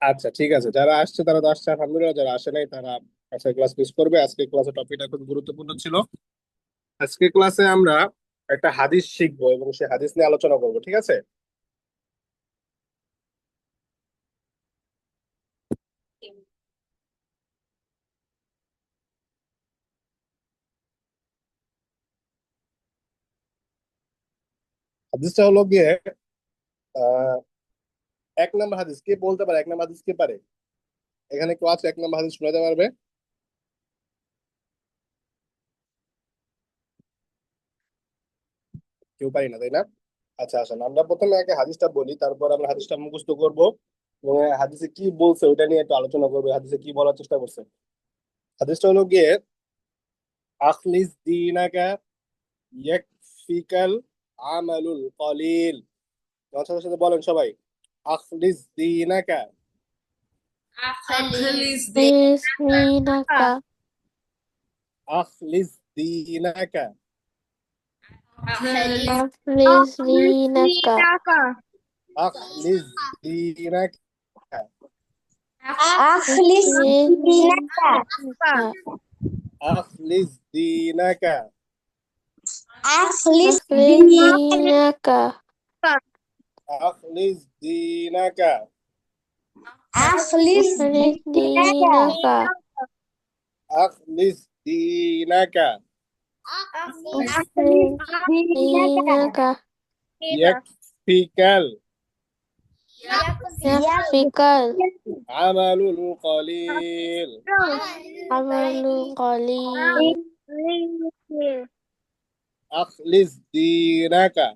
আচ্ছা ঠিক আছে, যারা আসছে তারা তো আসছে আলহামদুলিল্লাহ, যারা আসে নাই তারা আজকে ক্লাস মিস করবে। আজকে ক্লাসের টপিকটা খুব গুরুত্বপূর্ণ ছিল। আজকে ক্লাসে আমরা একটা হাদিস শিখবো এবং সেই হাদিস নিয়ে আলোচনা করবো, ঠিক আছে? হাদিসটা হলো গিয়ে আহ 1 নম্বর হাদিস। কে বলতে পারে 1 নম্বর হাদিস কে পারে? এখানে কেউ আছে 1 নম্বর হাদিস শোনাতে পারবে? কেউ পারি না, তাই না? আচ্ছা আসেন আমরা প্রথমে আগে হাদিসটা বলি, তারপর আমরা হাদিসটা মুখস্থ করবো এবং হাদিসে কি বলছে ওটা নিয়ে একটু আলোচনা করবো, হাদিসে কি বলার চেষ্টা করছে। হাদিসটা হলো গিয়ে আখলিস দিনাকা ইয়াকফিকাল আমালুল কলিল। আমার সাথে সাথে বলেন সবাই, আখলিস দিনাকা। أخلص بسمينك আখলিস দিনাকা। أخلص أخلص دينك আখলিস দিনাকা। أخلص أخلص دينك دينك আখলিস দিনাকা। أخلص أخلص دينك আখলিস দিনাকা। أخلص أخلص دينك دينك আখলিস দিনাকা أخلص أخلص دينك دينك ইয়াকফিকাল يكفيك আমালুল কলিল। العمل قليل আখলিস দিনাকা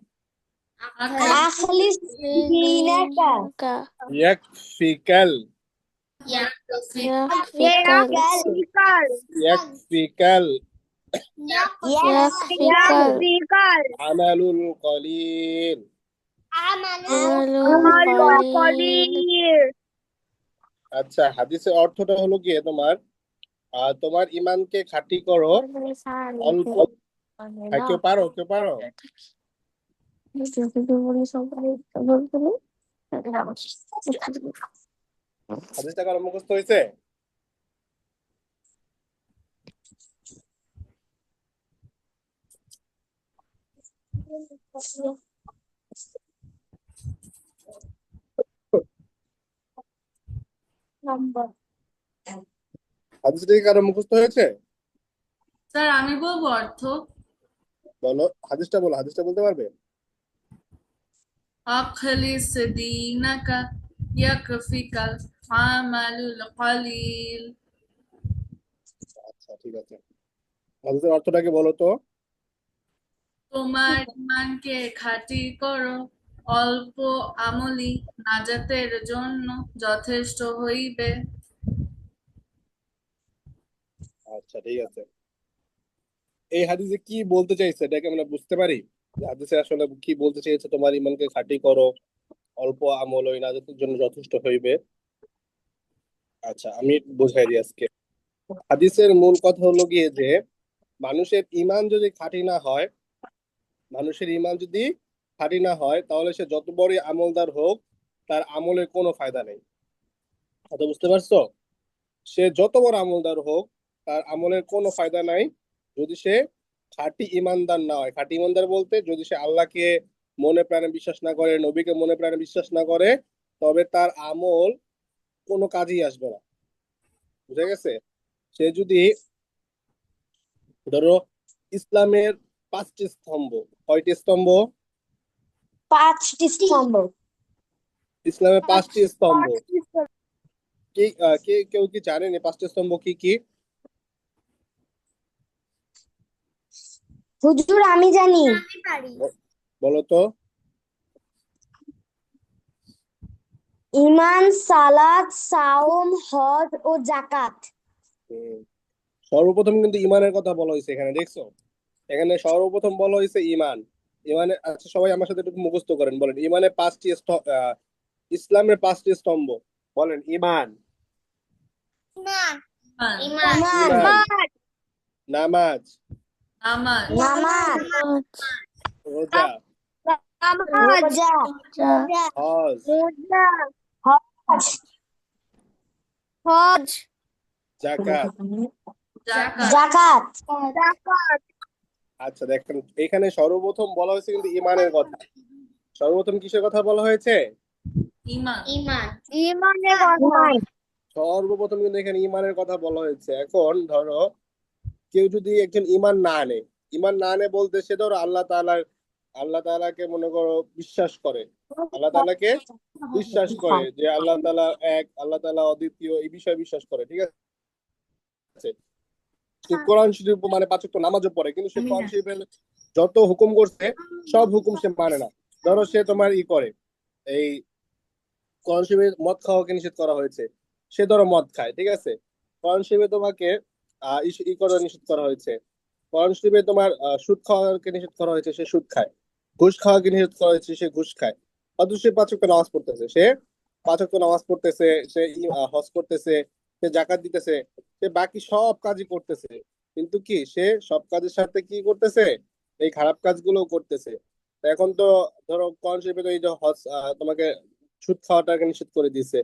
أخلص دينك دينك ইয়াকফিকাল يكفيك ইয়াকফিকাল يكفيك আমালুল কলিল। عمل قليل আচ্ছা, হাদিসের অর্থটা হলো গিয়ে তোমার তোমার ইমানকে খাঁটি করো অল্প। কেউ পারো, কেউ পারো? হাদিসটা কারো মুখস্থ হয়েছে? হাদিসটা কি কারো মুখস্থ হয়েছে? স্যার আমি বলবো অর্থ। বলো হাদিসটা, বলো হাদিসটা বলতে পারবে? আখলিস দীনাকা ইয়াকফিকাল আমালুল কলিল। আচ্ছা ঠিক আছে, হাদিসের অর্থটাকে বলো তো। তোমার ইমানকে খাঁটি করো, অল্প আমলি নাজাতের জন্য যথেষ্ট হইবে। আচ্ছা ঠিক আছে, এই হাদিসে কি বলতে চাইছে এটাকে আমরা বুঝতে পারি যে হাদিসে আসলে কি বলতে চাইছে? তোমার ইমানকে খাঁটি করো, অল্প আমল ওই নাজাতের জন্য যথেষ্ট হইবে। আচ্ছা আমি বুঝাই দিই আজকে। হাদিসের মূল কথা হলো গিয়ে যে মানুষের ইমান যদি খাঁটি না হয়, মানুষের ইমান যদি খাঁটি না হয় তাহলে সে যত বড়ই আমলদার হোক তার আমলের কোনো ফায়দা নেই। কথা বুঝতে পারছো? সে যত বড় আমলদার হোক তার আমলের কোনো ফায়দা নাই যদি সে খাঁটি ইমানদার না হয়। খাঁটি ইমানদার বলতে যদি সে আল্লাহকে মনে প্রাণে বিশ্বাস না করে, নবীকে মনে প্রাণে বিশ্বাস না করে, তবে তার আমল কোনো কাজেই আসবে না। বুঝা গেছে? সে যদি ধরো ইসলামের 5টি স্তম্ভ, কয়টি স্তম্ভ? 5টি স্তম্ভ। ইসলামের 5টি স্তম্ভ কি? কে কেউ কি জানেন এই 5টি স্তম্ভ কি কি? হুজুর আমি জানি। বলো তো। ঈমান, সালাত, সাওম, হজ ও যাকাত। হুম, সর্বপ্রথম কিন্তু ইমানের কথা বলা হয়েছে এখানে, দেখছো? এখানে সর্বপ্রথম বলা হয়েছে ইমান। ইমানে, আচ্ছা সবাই আমার সাথে একটু মুখস্থ করেন, বলেন ইমানের 5টি ইসলামের 5টি স্তম্ভ। বলেন ইমান, ঈমান, ইমান, নামাজ, নামাজ, নামাজ, রোজা, রোজা, হজ, হজ, হজ জাকাত। জাকাত জাকাত আচ্ছা দেখেন, এখানে সর্বপ্রথম বলা হয়েছে কিন্তু ইমানের কথা। সর্বপ্রথম কিসের কথা বলা হয়েছে? ইমান ইমানের কথা সর্বপ্রথম কিন্তু এখানে ইমানের কথা বলা হয়েছে। এখন ধরো কেউ যদি একজন ইমান না আনে বলতে সে ধরো আল্লাহ তাআলাকে মনে করো বিশ্বাস করে, আল্লাহ তাআলাকে বিশ্বাস করে যে আল্লাহ তাআলা এক, আল্লাহ তাআলা অদ্বিতীয়, এই বিষয়ে বিশ্বাস করে, ঠিক আছে। সে কোরআন শরীফ মানে 5 ওয়াক্ত নামাজও পড়ে, কিন্তু সে কোরআন শরীফের যত হুকুম করছে সব হুকুম সে মানে না। ধরো সে তোমার করে, এই কোরআন শরীফে মদ খাওয়াকে নিষেধ করা হয়েছে, সে ধরো মদ খায়, ঠিক আছে। কোরআন শরীফে তোমাকে করা নিষেধ করা হয়েছে, কোরআন শরীফে তোমার সুদ খাওয়াকে নিষেধ করা হয়েছে, সে সুদ খায়। ঘুষ খাওয়াকে নিষেধ করা হয়েছে, সে ঘুষ খায়। অথচ সে 5 ওয়াক্ত নামাজ পড়তেছে, সে হজ করতেছে, সে জাকাত দিতেছে, সে বাকি সব কাজই করতেছে। কিন্তু কি সে সব কাজের সাথে কি করতেছে? এই খারাপ কাজগুলো করতেছে। তো এখন তো ধরো কোরআন শরীফে তো এই যে হজ তোমাকে সুদ খাওয়াটাকে নিষেধ করে দিয়েছে।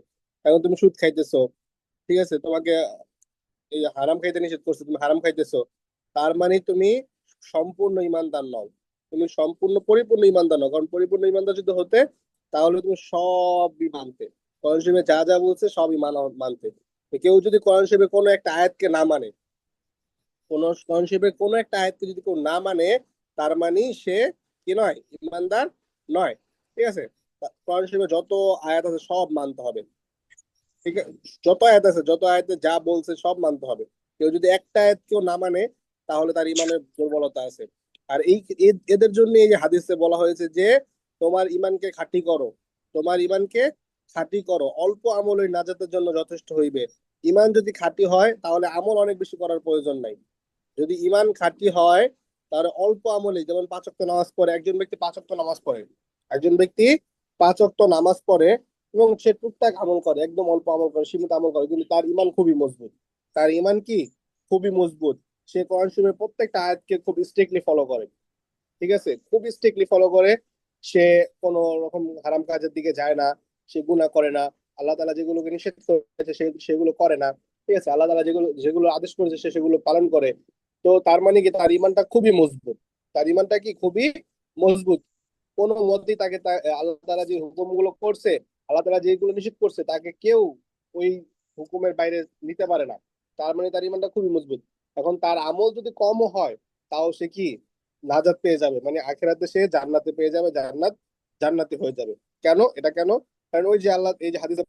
এখন তুমি সুদ খাইতেছো, ঠিক আছে, তোমাকে এই যে হারাম খাইতে নিষেধ করছে, তুমি হারাম খাইতেছো, তার মানে তুমি সম্পূর্ণ ইমানদার নও। তুমি সম্পূর্ণ পরিপূর্ণ ইমানদার নও, কারণ পরিপূর্ণ ইমানদার যদি হতে তাহলে তুমি সবই মানতে। কোরআন শরীফে যা যা বলছে সবই মানতে। তো কেউ যদি কোরআন শরীফে কোনো একটা আয়াতকে না মানে, কোরআন শরীফের কোনো একটা আয়াতকে যদি কেউ না মানে, তার মানে সে কি নয়? ইমানদার নয়, ঠিক আছে। কোরআন শরীফে যত আয়াত আছে সব মানতে হবে, ঠিক আছে। যত আয়াতে যা বলছে সব মানতে হবে। কেউ যদি একটা আয়াত কেউ না মানে, তাহলে তার ইমানের দুর্বলতা আছে। আর এদের জন্য এই যে হাদিসে বলা হয়েছে যে তোমার ইমানকে খাঁটি করো, তোমার ইমানকে খাঁটি করো, অল্প আমল ওই নাজাতের জন্য যথেষ্ট হইবে। ইমান যদি খাঁটি হয় তাহলে আমল অনেক বেশি করার প্রয়োজন নাই। যদি ইমান খাঁটি হয় তাহলে অল্প আমলে, যেমন 5 ওয়াক্ত নামাজ পড়ে একজন ব্যক্তি, 5 ওয়াক্ত নামাজ পড়ে একজন ব্যক্তি 5 ওয়াক্ত নামাজ পড়ে এবং সে টুকটাক আমল করে, একদম অল্প আমল করে, সীমিত আমল করে, কিন্তু তার ইমান খুবই মজবুত। তার ইমান কি? খুবই মজবুত। সে কোরআন শরীফের প্রত্যেকটা আয়াতকে খুব স্ট্রিক্টলি ফলো করে, ঠিক আছে, খুব স্ট্রিক্টলি ফলো করে। সে কোন রকম হারাম কাজের দিকে যায় না, সে গুনাহ করে না, আল্লাহ তাআলা যেগুলোকে নিষেধ করেছে সেগুলো করে না, ঠিক আছে, আল্লাহ তাআলা যেগুলো যেগুলো আদেশ করেছে সে সেগুলো পালন করে। তো তার মানে কি তার ইমানটা খুবই মজবুত, তার ইমানটা কি খুবই মজবুত। কোনো মতেই তাকে আল্লাহ তাআলা যে হুকুমগুলো করছে, আল্লাহ তাআলা যেগুলো নিষেধ করছে, তাকে কেউ ওই হুকুমের বাইরে নিতে পারে না। তার মানে তার ইমানটা খুবই মজবুত। এখন তার আমল যদি কমও হয়, তাও সে কি নাজাত পেয়ে যাবে, মানে আখিরাতে সে জান্নাতে পেয়ে যাবে, জান্নাতি হয়ে যাবে। কেন এটা কেন? কারণ ওই যে আল্লাহ এই যে হাদিসে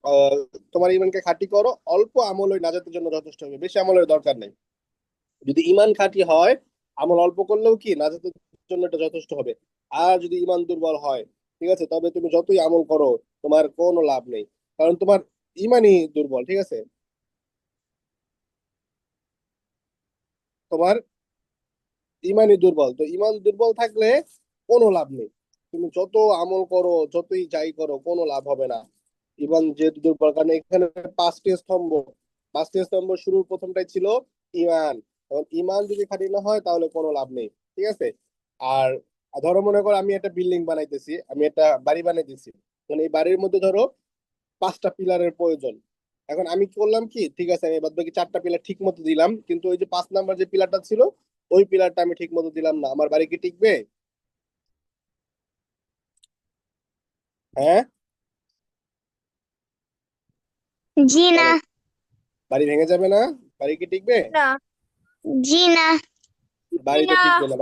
আহ, তোমার ইমানকে খাঁটি করো, অল্প আমল ওই নাজাতের জন্য যথেষ্ট হবে, বেশি আমলের দরকার নেই। যদি ইমান খাঁটি হয়, আমল অল্প করলেও কি নাজাতের জন্য এটা যথেষ্ট হবে। আর যদি ইমান দুর্বল হয়, ঠিক আছে, তবে তুমি যতই আমল করো তোমার কোনো লাভ নেই, কারণ তোমার ইমানই দুর্বল, ঠিক আছে। তোমার ইমানই দুর্বল, তো ইমান দুর্বল থাকলে কোনো লাভ নেই। তুমি যত আমল করো, যতই যাই করো, কোনো লাভ হবে না। ইমান যেহেতু দুর্বল, কারণ এখানে 5টি স্তম্ভ, 5টি স্তম্ভ শুরুর প্রথমটাই ছিল ইমান। এখন ইমান যদি খাঁটি না হয় তাহলে কোনো লাভ নেই, ঠিক আছে। আর ধরো মনে করো আমি একটা বিল্ডিং বানাইতেছি, আমি একটা বাড়ি বানাইতেছি, মানে এই বাড়ির মধ্যে ধরো 5টা পিলারের প্রয়োজন। এখন আমি করলাম কি, ঠিক আছে, আমি বাদ বাকি 4টা পিলার ঠিক মতো দিলাম, কিন্তু ওই যে 5 নাম্বার যে পিলারটা ছিল, ওই পিলারটা আমি ঠিক মতো দিলাম না, আমার বাড়ি কি টিকবে? হ্যাঁ, জি না বলো, বাড়ি ভেঙে যাবে না? বাড়ি কি টিকবে? না জি না বাড়ি তো টিকবে না,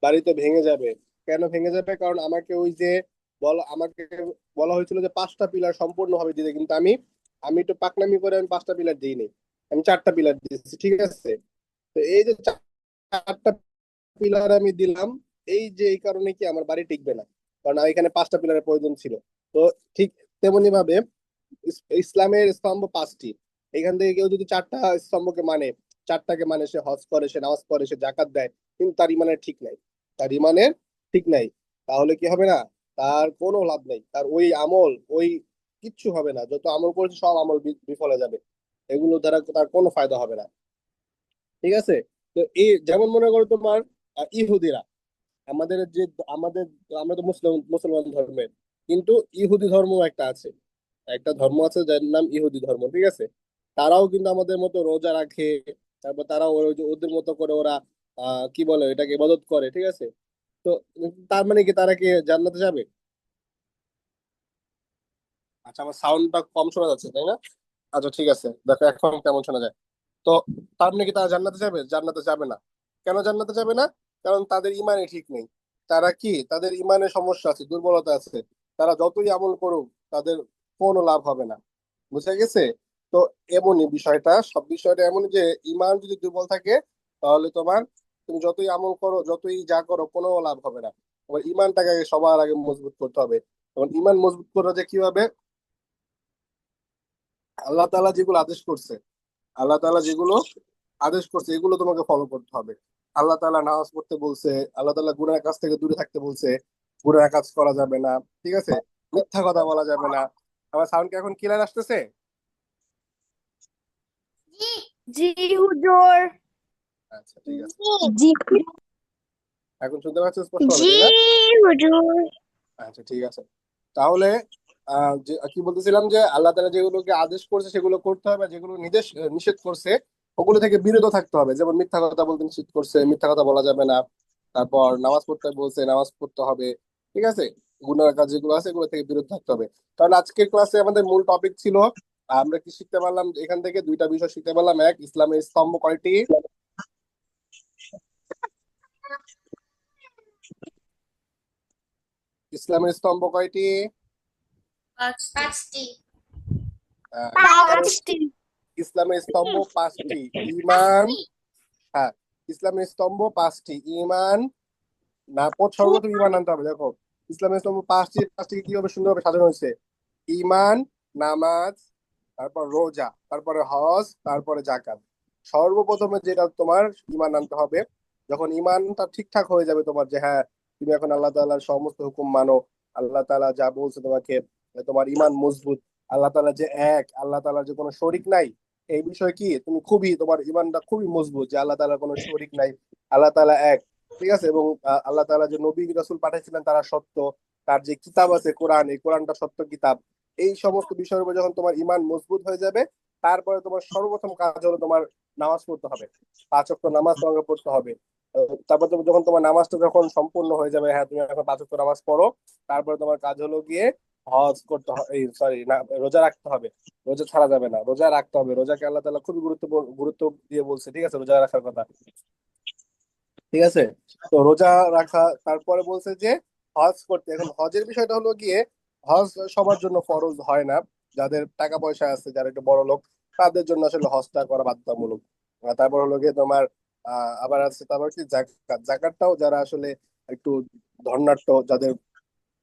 বাড়ি তো ভেঙে যাবে। কেন ভেঙে যাবে? কারণ আমাকে ওই যে আমাকে বলা হয়েছিল যে 5টা পিলার সম্পূর্ণভাবে দিতে, কিন্তু আমি আমি তো পাকনামি করে আমি 5টা পিলার দিইনি, আমি 4টা পিলার দিয়েছি, ঠিক আছে। তো এই যে 4টা পিলার আমি দিলাম, এই যে এই কারণে কি আমার বাড়ি টিকবে না, কারণ এখানে 5টা পিলারের প্রয়োজন ছিল। তো ঠিক তেমনি ভাবে ইসলামের স্তম্ভ 5টি, এখান থেকে কেউ যদি 4টা স্তম্ভকে মানে, 4টাকে মানে, সে হজ করে, সে নামাজ পড়ে, সে জাকাত দেয়, কিন্তু তার ইমানের ঠিক নাই, তার ইমানের ঠিক নাই, তাহলে কি হবে না? তার কোনো লাভ নেই, তার ওই আমল ওই কিচ্ছু হবে না, যত আমল করেছে সব আমল বিফলে যাবে, এগুলো দ্বারা তার কোনো ফায়দা হবে না, ঠিক আছে। তো এই যেমন মনে করো তোমার ইহুদিরা, আমাদের যে আমাদের আমরা তো মুসলমান ধর্মের, কিন্তু ইহুদি ধর্ম একটা আছে। একটা ধর্ম আছে যার নাম ইহুদি ধর্ম, ঠিক আছে? তারাও কিন্তু আমাদের মতো রোজা রাখে, তারপর তারাও ওদের মতো করে ওরা কি বলে এটাকে ইবাদত করে, ঠিক আছে? তো তার মানে কি তারা কি জান্নাতে যাবে? আচ্ছা, আমার সাউন্ডটা কম শোনা যাচ্ছে তাই না? আচ্ছা ঠিক আছে, দেখো এখন কেমন শোনা যায়। তো তার মানে কি তারা জান্নাতে যাবে? জান্নাতে যাবে না। কেন জান্নাতে যাবে না? কারণ তাদের ইমানই ঠিক নেই। তারা কি, তাদের ইমানের সমস্যা আছে, দুর্বলতা আছে। তারা যতই আমল করুক তাদের কোনো লাভ হবে না। বুঝা গেছে? তো এমনই বিষয়টা, সব বিষয়টা এমনই যে ইমান যদি দুর্বল থাকে তাহলে তুমি যতই আমল করো, যতই যা করো, কোনো লাভ হবে না। তোমার ইমানটাকে সবার আগে মজবুত করতে হবে। তোমার ইমান মজবুত করা যে কিভাবে? আল্লাহ তাআলা যেগুলো আদেশ করছে, আল্লাহ তাআলা যেগুলো আদেশ করছে এগুলো তোমাকে ফলো করতে হবে। আল্লাহ তাআলা নামাজ পড়তে বলছে, আল্লাহ তাআলা গুনাহের কাজ থেকে দূরে থাকতে বলছে, গুনাহের কাজ করা যাবে না, ঠিক আছে? মিথ্যা কথা বলা যাবে না। আমার সাউন্ড কি এখন ক্লিয়ার আসতেছে? জি হুজুর। আচ্ছা ঠিক আছে, জি এখন শুনতে পাচ্ছ স্পষ্ট ভাবে জি তাই না? হুজুর। আচ্ছা ঠিক আছে। তাহলে কি বলতেছিলাম যে আল্লাহ তাআলা যেগুলোকে আদেশ করছে সেগুলো করতে হবে, আর যেগুলো নিষেধ করছে ওগুলো থেকে বিরত থাকতে হবে। যেমন মিথ্যা কথা বলতে নিষেধ করছে, মিথ্যা কথা বলা যাবে না। তারপর নামাজ পড়তে বলছে, নামাজ পড়তে হবে, ঠিক আছে? গুনার কাজ যেগুলো আছে এগুলো থেকে বিরত থাকতে হবে। তাহলে আজকের ক্লাসে আমাদের মূল টপিক ছিল, আমরা কি শিখতে পারলাম এখান থেকে? দুইটা বিষয় শিখতে পারলাম। এক, ইসলামের স্তম্ভ কয়টি? ইসলামের স্তম্ভ কয়টি? পাঁচটি। তারপরে ইসলামের স্তম্ভ পাঁচটি। ইমান, হ্যাঁ, ইসলামের স্তম্ভ পাঁচটি। ইমান, না, সর্বপ্রথম ইমান আনতে হবে। দেখো ইসলামের স্তম্ভ পাঁচটি, পাঁচটি কিভাবে সুন্দরভাবে সাজানো হয়েছে। ইমান, নামাজ, তারপর রোজা, তারপরে হজ, তারপরে জাকাত। সর্বপ্রথমে যেটা তোমার ইমান আনতে হবে, যখন ইমানটা ঠিকঠাক হয়ে যাবে তোমার, যে হ্যাঁ তুমি এখন আল্লাহ তাআলার সমস্ত হুকুম মানো, আল্লাহ তাআলা যা বলছে তোমাকে, তোমার ইমান মজবুত, আল্লাহ তাআলা যে এক, আল্লাহ তাআলার যে কোনো শরিক নাই, এই বিষয় কি তুমি খুবই, তোমার ইমানটা খুবই মজবুত যে আল্লাহ তাআলার কোনো শরিক নাই, আল্লাহ তাআলা এক, ঠিক আছে? এবং আল্লাহ তাআলা যে নবী রাসূল পাঠাইছিলেন তারা সত্য, তার যে কিতাব আছে কোরআন, এই কোরআনটা সত্য কিতাব। এই সমস্ত বিষয়ের উপর যখন তোমার ইমান মজবুত হয়ে যাবে, তারপরে তোমার সর্বপ্রথম কাজ হলো তোমার নামাজ পড়তে হবে। 5 ওয়াক্ত নামাজ তোমাকে পড়তে হবে। তারপর যখন তোমার নামাজটা যখন সম্পূর্ণ হয়ে যাবে, হ্যাঁ তুমি এখন 5 ওয়াক্ত নামাজ পড়ো, তারপরে তোমার কাজ হলো গিয়ে হজ করতে হবে, এই সরি না, রোজা রাখতে হবে। রোজা ছাড়া যাবে না, রোজা রাখতে হবে। রোজাকে আল্লাহ তাআলা খুবই গুরুত্ব দিয়ে বলছে, ঠিক আছে, রোজা রাখার কথা, ঠিক আছে? তো রোজা রাখা, তারপরে বলছে যে হজ করতে। এখন হজের বিষয়টা হলো গিয়ে, হজ সবার জন্য ফরজ হয় না। যাদের টাকা পয়সা আছে, যারা একটু বড় লোক, তাদের জন্য আসলে হজটা করা বাধ্যতামূলক। তারপর হলো গিয়ে তোমার আবার আছে তারপর কি জাকাত। জাকাতটাও যারা আসলে একটু ধনাঢ্য, যাদের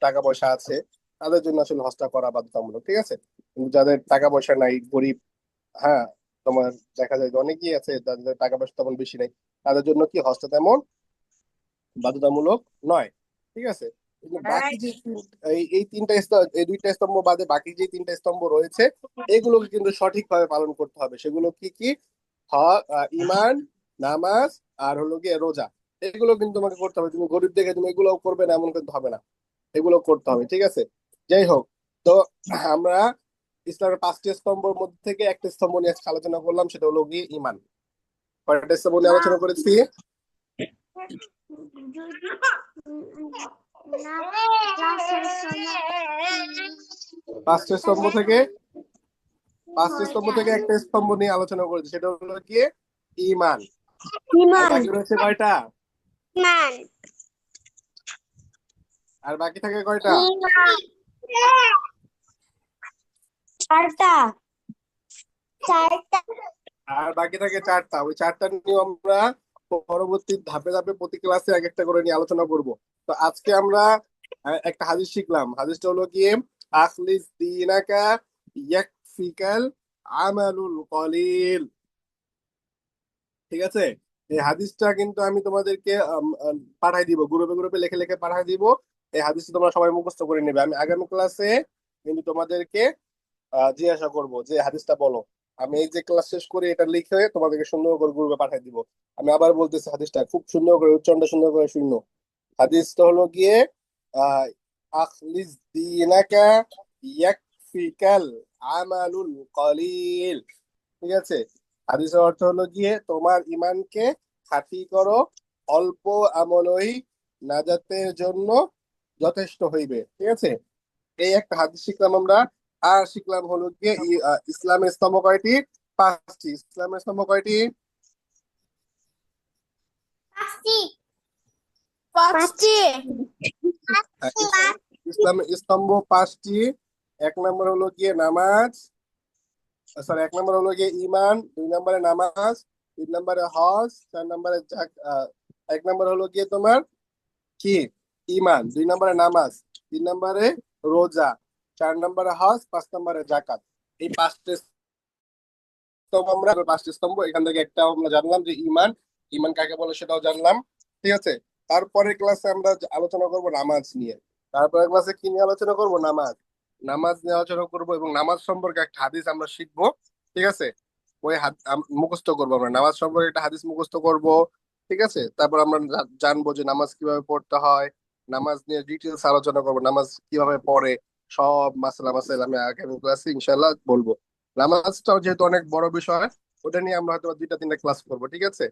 টাকা পয়সা আছে, তাদের জন্য আসলে হজটা করা বাধ্যতামূলক, ঠিক আছে? কিন্তু যাদের টাকা পয়সা নাই, গরিব, হ্যাঁ, তোমার দেখা যায় যে অনেকেই আছে যাদের টাকা পয়সা তেমন বেশি নাই, তাদের জন্য কি হজটা তেমন বাধ্যতামূলক নয়, ঠিক আছে? কিন্তু বাকি যে এই এই দুইটা স্তম্ভ বাদে বাকি যে তিনটা স্তম্ভ রয়েছে, এগুলোকে কিন্তু সঠিকভাবে পালন করতে হবে। সেগুলো কি কি? ইমান, নামাজ, আর হলো গিয়ে রোজা। এগুলো কিন্তু তোমাকে করতে হবে। তুমি গরিব দেখে তুমি এগুলো করবে না এমন কিন্তু হবে না, এগুলো করতে হবে, ঠিক আছে? যাই হোক, তো আমরা ইসলামের 5টি স্তম্ভের মধ্যে থেকে একটা স্তম্ভ নিয়ে আজকে আলোচনা করলাম, সেটা হলো গিয়ে ইমান। কয়টা স্তম্ভ নিয়ে আলোচনা করেছি? 5টি স্তম্ভ থেকে, 5টি স্তম্ভ থেকে একটা স্তম্ভ নিয়ে আলোচনা করেছি, সেটা হলো গিয়ে ইমান। আর বাকি রয়েছে কয়টা? আর বাকি থাকে কয়টা? চারটা। আর বাকি থাকে 4টা। ওই 4টা নিয়ে আমরা পরবর্তী ধাপে ধাপে প্রতি ক্লাসে এক একটা করে নিয়ে আলোচনা করব। তো আজকে আমরা একটা হাদিস শিখলাম। হাদিসটা হলো গিয়ে আখলিস দিনাকা ইয়াকফিকাল আমালুল কলিল, ঠিক আছে? এই হাদিসটা কিন্তু আমি তোমাদেরকে পাঠাই দিব, গ্রুপে গ্রুপে লিখে লিখে পাঠাই দিব। এই হাদিসটা তোমরা সবাই মুখস্থ করে নেবে। আমি আগামী ক্লাসে কিন্তু তোমাদেরকে জিজ্ঞাসা করব যে হাদিসটা বলো। আমি এই যে ক্লাস শেষ করি এটা লিখে তোমাদেরকে সুন্দর করে গ্রুপে পাঠিয়ে দিব। আমি আবার বলতেছি, হাদিসটা খুব সুন্দর করে উচ্চারণটা সুন্দর করে শুনো। হাদিসটা হলো গিয়ে আহ আখলিস দিনাকা ইয়াকফিকাল আমালুল কলিল। ঠিক আছে, হাদিসের অর্থ হলো গিয়ে তোমার ইমানকে খাঁটি করো, অল্প আমলই নাজাতের জন্য যথেষ্ট হইবে। ঠিক আছে, এই একটা হাদিস শিখলাম আমরা। আর শিখলাম হলো গিয়ে ইসলামের স্তম্ভ কয়টি? 5টি। ইসলামের স্তম্ভ কয়টি? পাঁচটি। ইসলামের স্তম্ভ 5টি। 1 নম্বর হলো গিয়ে নামাজ, সরি, 1 নম্বর হলো গিয়ে ইমান, 2 নম্বরে নামাজ, 3 নম্বরে হজ, 4 নম্বরে 1 নম্বর হলো গিয়ে তোমার কি? ইমান, 2 নম্বরে নামাজ, 3 নম্বরে রোজা, 4 নম্বরে হজ, 5 নম্বরে জাকাত। এই 5টি স্তম্ভ, আমরা 5টি স্তম্ভ, এখান থেকে একটা আমরা জানলাম যে ইমান। ইমান কাকে বলে সেটাও জানলাম। ঠিক আছে, তারপরে ক্লাসে আমরা আলোচনা করব নামাজ নিয়ে। তারপরে ক্লাসে কি নিয়ে আলোচনা করব? নামাজ। নামাজ নিয়ে আলোচনা করব এবং নামাজ সম্পর্কে একটা হাদিস আমরা শিখবো। ঠিক আছে, ওই মুখস্থ করবো আমরা, নামাজ সম্পর্কে একটা হাদিস মুখস্থ করব। ঠিক আছে, তারপর আমরা জানবো যে নামাজ কিভাবে পড়তে হয়, নামাজ নিয়ে ডিটেলস আলোচনা করব, নামাজ কিভাবে পড়ে, সব মাসালা মাসাইল আমি আগামী ক্লাসে ইনশাল্লাহ বলবো। নামাজটাও যেহেতু অনেক বড় বিষয়, ওটা নিয়ে আমরা হয়তো 2টা 3টা ক্লাস করবো। ঠিক আছে,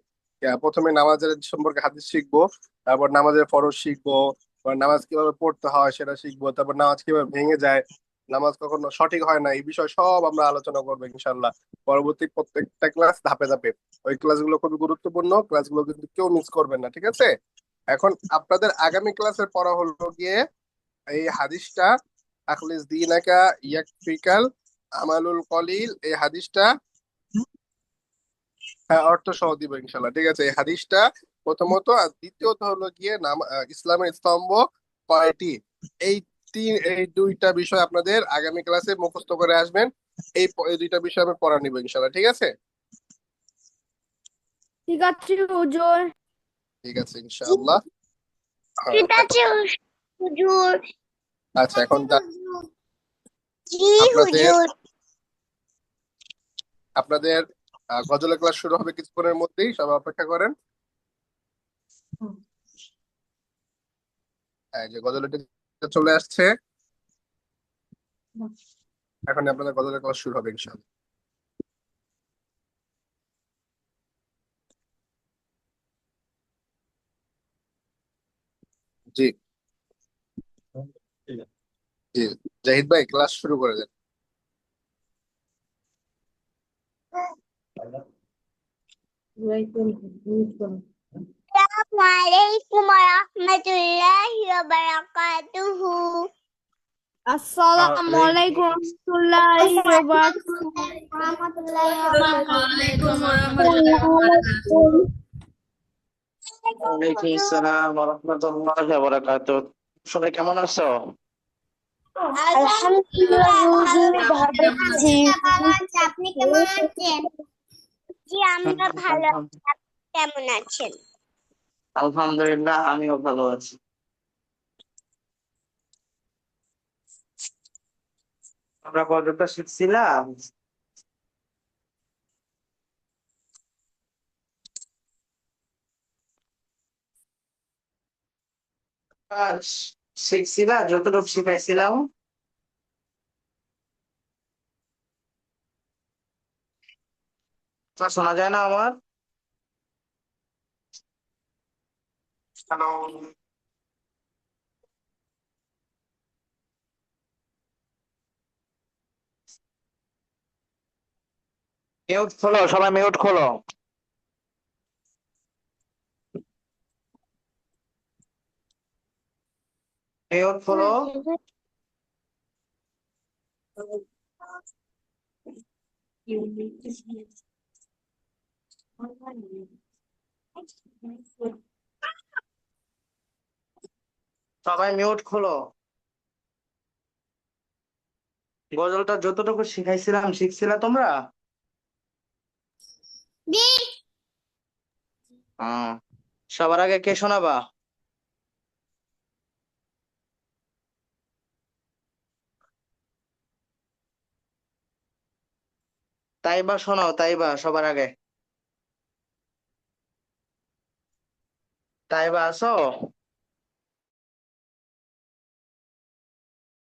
প্রথমে নামাজের সম্পর্কে হাদিস শিখবো, তারপর নামাজের ফরজ শিখবো, তারপর নামাজ কিভাবে পড়তে হয় সেটা শিখবো, তারপর নামাজ কিভাবে ভেঙে যায়, নামাজ কখনো সঠিক হয় না, এই বিষয় সব আমরা আলোচনা করবো ইনশাল্লাহ পরবর্তী প্রত্যেকটা ক্লাস ধাপে ধাপে। ওই ক্লাসগুলো খুবই গুরুত্বপূর্ণ, ক্লাসগুলো কিন্তু কেউ মিস করবেন না। ঠিক আছে, এখন আপনাদের আগামী ক্লাসের পড়া হলো গিয়ে এই হাদিসটা, আখলিস দিনাকা ইয়াকফিকাল আমালুল কলিল, এই হাদিসটা অর্থ সহ দিব ইনশাল্লাহ। ঠিক আছে, এই হাদিসটা প্রথমত, আর দ্বিতীয়ত হলো গিয়ে ইসলামের স্তম্ভ কয়টি। এই এই 2টা বিষয় আপনাদের আগামী ক্লাসে মুখস্থ করে আসবেন। এই 2টা বিষয় আমি পড়া নিব ইনশাল্লাহ। ঠিক আছে, ঠিক আছে হুজুর। ঠিক আছে ইনশাআল্লাহ। ঠিক আছে হুজুর। আচ্ছা, এখন জি আপনাদের হুজুর। আপনাদের গজলের ক্লাস শুরু হবে কিছুক্ষণের মধ্যেই, সবাই অপেক্ষা করেন। এই যে গজলের টিচার চলে আসছে, এখন আপনাদের গজলের ক্লাস শুরু হবে ইনশাআল্লাহ। জি জি, জাহিদ ভাই ক্লাস শুরু করে দেন। আসসালামু আলাইকুম ওয়া রাহমাতুল্লাহি ওয়া বারাকাতুহু। আসসালামু আলাইকুম ওয়া রাহমাতুল্লাহি ওয়া বারাকাতুহু। ওয়ালাইকুম ওয়া রাহমাতুল্লাহি ওয়া বারাকাতুহু। ওয়ালাইকুম আসসালাম ওয়া রাহমাতুল্লাহি ওয়া বারাকাতুহু। সবাই কেমন আছো? আলহামদুলিল্লাহ হুজুর, ভালো আছি। ভালো আছি, আপনি কেমন আছেন? জি আমরা ভালো আছি, আপনি কেমন আছেন? আলহামদুলিল্লাহ, আমিও ভালো আছি। আমরা কতটা শিখছিলাম? আজ শিখছিলা যতটুকু শিখাইছিলাম? তা শোনা যায় না আমার? হ্যালো, মিউট খোলো, সবাই মিউট খোলো। মিউট খোলো। সবাই মিউট খোলো। গজলটা যতটুকু শিখাইছিলাম শিখছিলা তোমরা? জি। সবার আগে কে শোনাবা? তাইবা শোনাও, তাইবা সবার আগে। তাইবা আছো?